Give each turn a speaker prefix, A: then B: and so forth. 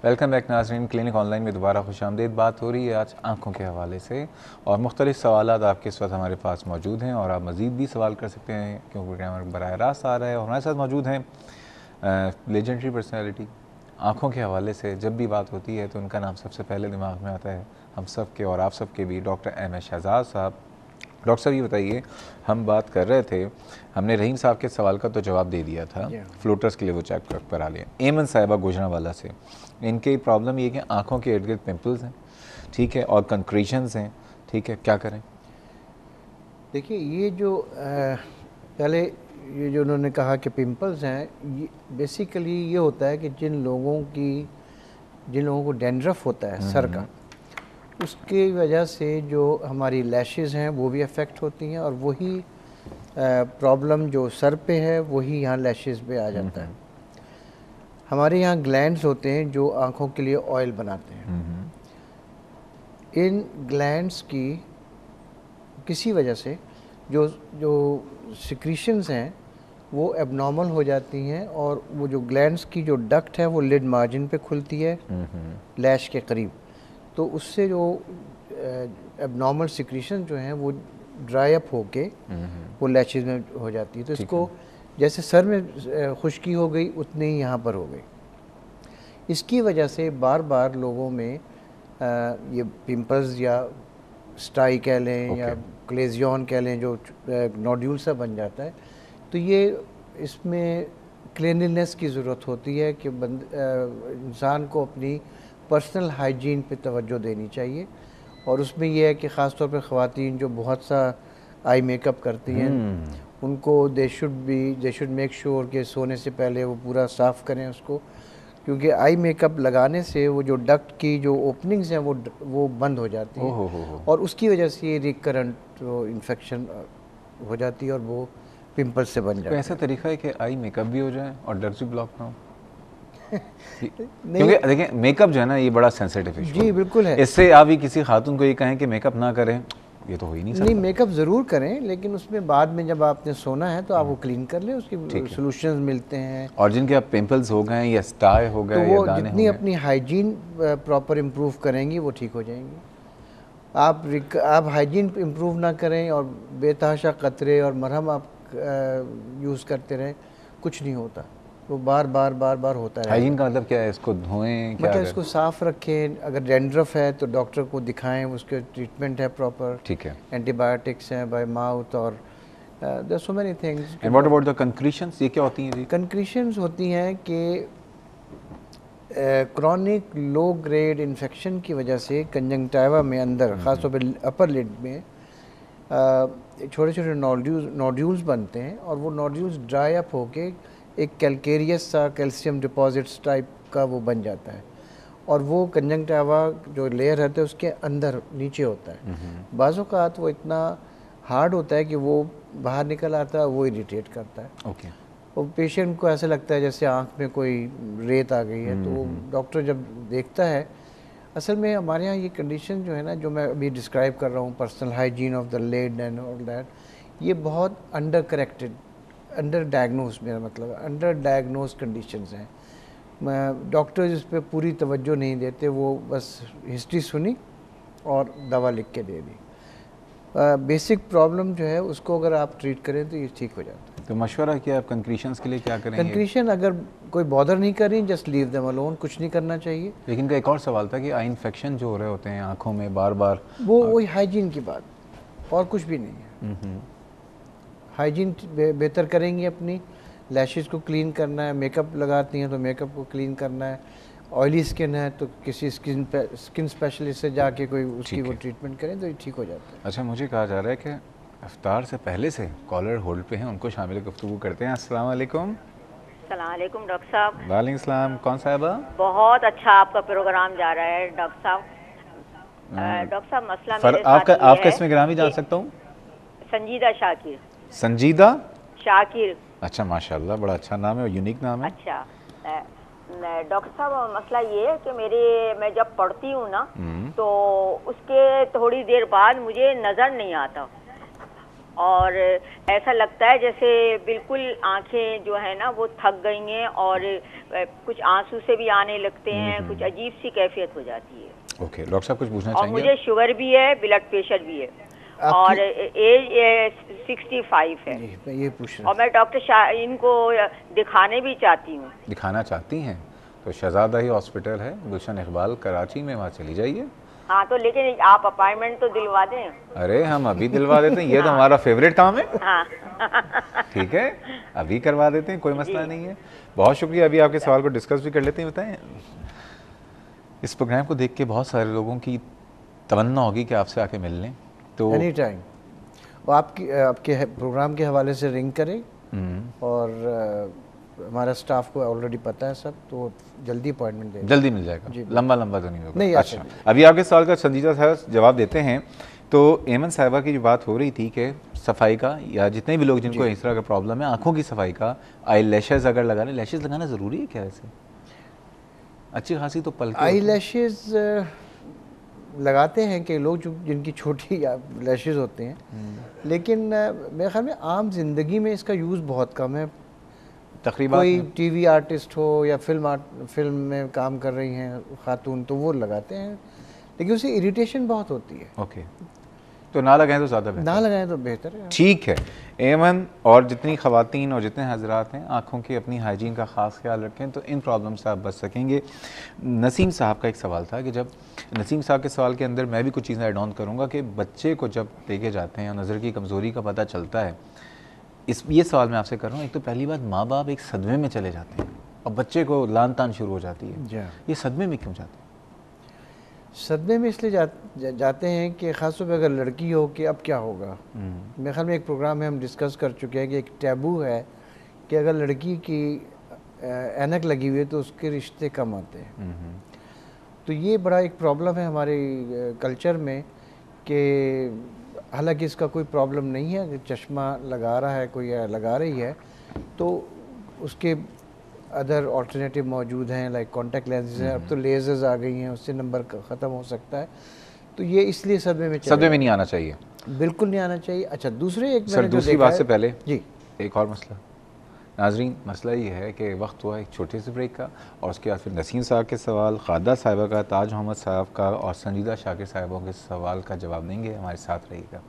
A: Welcome back नाज़रीन, clinic online में दोबारा खुशामदीद। बात हो रही है आज आँखों के हवाले से और मुख्तलिफ़ सवालात आपके इस वक्त हमारे पास मौजूद हैं और आप मज़ीद भी सवाल कर सकते हैं क्योंकि प्रोग्राम बराह रास्त आ रहा है। और हमारे साथ मौजूद हैं लेजेंडरी पर्सनैलिटी। आँखों के हवाले से जब भी बात होती है तो उनका नाम सबसे पहले दिमाग में आता है, हम सब के और आप सब के भी, डॉक्टर अहमद शहजाद साहब। डॉक्टर साहब ये बताइए, हम बात कर रहे थे, हमने रहीम साहब के सवाल का तो जवाब दे दिया था, फ्लोटर्स के लिए वो चेक करा लिया। एमन साहिबा गुजरांवाला से, इनकी प्रॉब्लम ये कि आँखों के इर्द गिर्द पिम्पल्स हैं, ठीक है, और कंक्रीशंस हैं, ठीक है, क्या करें?
B: देखिए, ये जो पहले ये जो उन्होंने कहा कि पिंपल्स हैं, ये बेसिकली ये होता है कि जिन लोगों को डैंड्रफ होता है सर का, उसकी वजह से जो हमारी लैशेस हैं वो भी अफेक्ट होती हैं और वही प्रॉब्लम जो सर पे है वही यहाँ लैशेस पे आ जाता है। हमारे यहाँ ग्लैंड्स होते हैं जो आँखों के लिए ऑयल बनाते हैं। इन ग्लैंड्स की किसी वजह से जो सिक्रीशंस हैं वो एबनॉर्मल हो जाती हैं और वो जो ग्लैंड्स की जो डक्ट है वो लिड मार्जिन पे खुलती है लैश के करीब, तो उससे जो एबनॉर्मल सिक्रीशन जो हैं वो ड्राई अप होके वो लैशेस में हो जाती है। तो इसको जैसे सर में खुश्की हो गई उतनी ही यहाँ पर हो गई। इसकी वजह से बार बार लोगों में ये पिंपल्स या स्टाई कह लें या क्लेजियन कह लें, जो नोड्यूल सा बन जाता है, तो ये इसमें क्लीनलीनेस की ज़रूरत होती है कि इंसान को अपनी पर्सनल हाइजीन पे तवज्जो देनी चाहिए। और उसमें यह है कि ख़ास तौर पे ख़वातीन जो बहुत सा आई मेकअप करती हैं, उनको दे शुड मेक श्योर कि सोने से पहले वो पूरा साफ़ करें उसको, क्योंकि आई मेकअप लगाने से वो जो डक्ट की जो ओपनिंग्स हैं वो बंद हो जाती हैं और उसकी वजह से ये रिकरेंट इन्फेक्शन हो जाती है और वो पिंपल्स से बन जाता है।
A: ऐसा तरीका है कि आई मेकअप भी हो जाए और डर्ट भी ब्लॉक ना हो? क्योंकि देखिए मेकअप जो है ना ये बड़ा सेंसिटिव इशू।
B: जी बिल्कुल है।
A: इससे आप ही किसी खातून को ये कहें कि मेकअप ना करें, ये तो हो ही नहीं सकता।
B: नहीं, मेकअप ज़रूर करें, लेकिन उसमें बाद में जब आपने सोना है तो आप वो क्लीन कर लें, उसकी सॉल्यूशंस मिलते हैं।
A: और जिनके आप पिंपल्स हो गए या स्टाई हो गए,
B: तो वो
A: या दाने
B: जितनी
A: हो गए,
B: अपनी हाइजीन प्रॉपर इम्प्रूव करेंगी वो ठीक हो जाएंगी। आप हाइजीन इम्प्रूव ना करें और बेतहाशा कतरे और मरहम आप यूज़ करते रहें, कुछ नहीं होता, वो बार बार होता है।
A: हाइजीन का मतलब क्या है? इसको धोएं, क्या
B: मतलब इसको साफ़ रखें। अगर डैंड्रफ है तो डॉक्टर को दिखाएं, उसके ट्रीटमेंट है प्रॉपर,
A: ठीक है,
B: एंटीबायोटिक्स हैं बाय माउथ और there so many things.
A: And what about the concretions, ये क्या होती हैं जी?
B: कंक्रीशंस होती हैं कि क्रॉनिक लो ग्रेड इन्फेक्शन की वजह से कंजंक्टिवा में अंदर, ख़ासतौर पर अपर लिड में छोटे छोटे नोड्यूल्स बनते हैं और वो नोड्यूल्स ड्राई अप होके एक कैल्केरियस सा कैल्शियम डिपॉजिट्स टाइप का वो बन जाता है और वो कंजंक्टिवा जो लेयर रहता है उसके अंदर नीचे होता है। बाज़ औक़ात वो इतना हार्ड होता है कि वो बाहर निकल आता है, वो इरिटेट करता है।
A: ओके।
B: और पेशेंट को ऐसा लगता है जैसे आँख में कोई रेत आ गई है। तो डॉक्टर जब देखता है, असल में हमारे यहाँ ये कंडीशन जो है ना, जो मैं अभी डिस्क्राइब कर रहा हूँ, personal hygiene of the lid and all that, ये बहुत अंडर डायग्नोज, मेरा मतलब है अंडर डायग्नोज कंडीशंस हैं। डॉक्टर्स इस पर पूरी तवज्जो नहीं देते, वो बस हिस्ट्री सुनी और दवा लिख के दे दी। बेसिक प्रॉब्लम जो है उसको अगर आप ट्रीट करें तो ये ठीक हो जाता है।
A: तो मशवरा किया आप कंक्रीशंस के लिए क्या करेंगे?
B: कंक्रीशन अगर कोई बॉदर नहीं कर रही, जस्ट लीव देम अलोन, कुछ नहीं करना चाहिए।
A: लेकिन का एक और सवाल था कि आई इन्फेक्शन जो हो रहे होते हैं आँखों में बार बार,
B: वो वही हाइजीन की बात और कुछ भी नहीं है। हाइजीन बेहतर करेंगे, अपनी लैशेस को क्लीन करना है, मेकअप लगाती हैं तो मेकअप को क्लीन करना है, ऑयली स्किन है तो किसी स्किन स्पेशलिस्ट से जाके कोई उसकी वो ट्रीटमेंट करें तो ये ठीक हो जाता है।
A: अच्छा, मुझे कहा जा रहा है कि इफ्तार से पहले से कॉलर होल्ड पे हैं, उनको शामिल गुफ्तगू करते हैं। अस्सलाम वालेकुम।
C: अस्सलाम वालेकुम डॉक्टर साहब।
A: वालेकुम सलाम। कौन साहिबा?
C: बहुत अच्छा आपका प्रोग्राम जा रहा है डॉक्टर साहब। डॉक्टर साहब मसला मेरे साथ
A: आपका इसमें गिरामी जान सकता हूँ?
C: संजीदा शाकिर।
A: संजीदा शाकिर। अच्छा, माशाल्लाह, बड़ा अच्छा नाम है और यूनिक नाम है।
C: अच्छा डॉक्टर साहब, मसला ये है कि मैं जब पढ़ती हूँ ना तो उसके थोड़ी देर बाद मुझे नज़र नहीं आता। और ऐसा लगता है जैसे बिल्कुल आंखें जो है ना वो थक गई हैं, और कुछ आंसू से भी आने लगते हैं, कुछ अजीब सी कैफियत हो जाती है।
A: ओके, डॉक्टर साहब कुछ पूछना
C: और
A: चाहेंगे?
C: मुझे शुगर भी है, ब्लड प्रेशर भी है, और एज 65 है।
B: जी, मैं ये पूछ रहा
C: और मैं डॉक्टर इनको दिखाने भी चाहती हूँ।
A: दिखाना चाहती हैं तो शहजादा ही हॉस्पिटल है, गुलशन इकबाल कराची में, वहाँ चली जाइए।
C: हाँ, तो लेकिन आप अपॉइंटमेंट तो दिलवा दें।
A: अरे हम अभी दिलवा देते हैं, ये तो हमारा फेवरेट काम है।
C: हाँ।
A: ठीक है, अभी करवा देते हैं, कोई मसला नहीं है। बहुत शुक्रिया, अभी आपके सवाल को डिस्कस भी कर लेते हैं। बताएं, इस प्रोग्राम को देख के बहुत सारे लोगों की तमन्ना होगी कि आपसे आके मिल लें, तो
B: एनी टाइम वो आपके प्रोग्राम के हवाले से रिंग करें, और हमारा स्टाफ को ऑलरेडी पता है सब, तो जल्दी अपॉइंटमेंट दे।
A: जल्दी मिल जाएगा, लंबा लंबा तो नहीं होगा।
B: नहीं,
A: अच्छा, अभी आपके सवाल का संजीदा साहब जवाब देते हैं। तो एमन साहिबा की जो बात हो रही थी कि सफाई का, या जितने भी लोग जिनको इस तरह का प्रॉब्लम है आंखों की सफाई का, आई लैशेज अगर लगाने, लैशेज लगाना ज़रूरी है क्या? वैसे अच्छी खासी तो पल
B: आई लैशेज लगाते हैं कि लोग जिनकी छोटी लैशेज होते हैं, लेकिन मेरे ख्याल में आम जिंदगी में इसका यूज़ बहुत कम है।
A: तकरीबन
B: कोई टीवी आर्टिस्ट हो या फिल्म में काम कर रही हैं खातून, तो वो लगाते हैं, लेकिन उससे इरिटेशन बहुत होती है।
A: ओके, तो ना लगाएं तो ज़्यादा बेहतर।
B: ना लगाएं तो बेहतर है।
A: ठीक है एमन, और जितनी ख़वातीन और जितने हजरात हैं, आँखों की अपनी हाइजीन का ख़ास ख्याल रखें, तो इन प्रॉब्लम से आप बच सकेंगे। नसीम साहब का एक सवाल था कि जब नसीम साहब के सवाल के अंदर मैं भी कुछ चीज़ें ऐड ऑन करूँगा कि बच्चे को जब लेके जाते हैं, नज़र की कमज़ोरी का पता चलता है, ये सवाल मैं आपसे कर रहा हूँ। एक तो पहली बात, माँ बाप एक सदमे में चले जाते हैं और बच्चे को लान तान शुरू हो जाती है। ये सदमे में क्यों जाते हैं?
B: सदमे में इसलिए जाते हैं कि ख़ासतौर पर अगर लड़की हो कि अब क्या होगा। मेरे ख्याल में एक प्रोग्राम में हम डिस्कस कर चुके हैं कि एक टैबू है कि अगर लड़की की ऐनक लगी हुई है तो उसके रिश्ते कम आते हैं। तो ये बड़ा एक प्रॉब्लम है हमारे कल्चर में, कि हालांकि इसका कोई प्रॉब्लम नहीं है, अगर चश्मा लगा रहा है कोई या लगा रही है तो उसके अदर ऑल्टरनेटिव मौजूद हैं, लाइक कॉन्टैक्ट लेंसेज हैं, अब तो लेजर्स आ गई हैं, उससे नंबर ख़त्म हो सकता है। तो ये इसलिए सदमे में
A: नहीं आना चाहिए,
B: बिल्कुल नहीं आना चाहिए। अच्छा,
A: दूसरी बात से पहले
B: जी
A: एक और मसला नाजरीन, मसला ये है कि वक्त हुआ एक छोटे से ब्रेक का, और उसके बाद फिर नसीम साहब के सवाल, खादा साहिबा का, ताज मोहम्मद साहब का और संजीदा शाकिर साहिबों के सवाल का जवाब देंगे। हमारे साथ रहिएगा।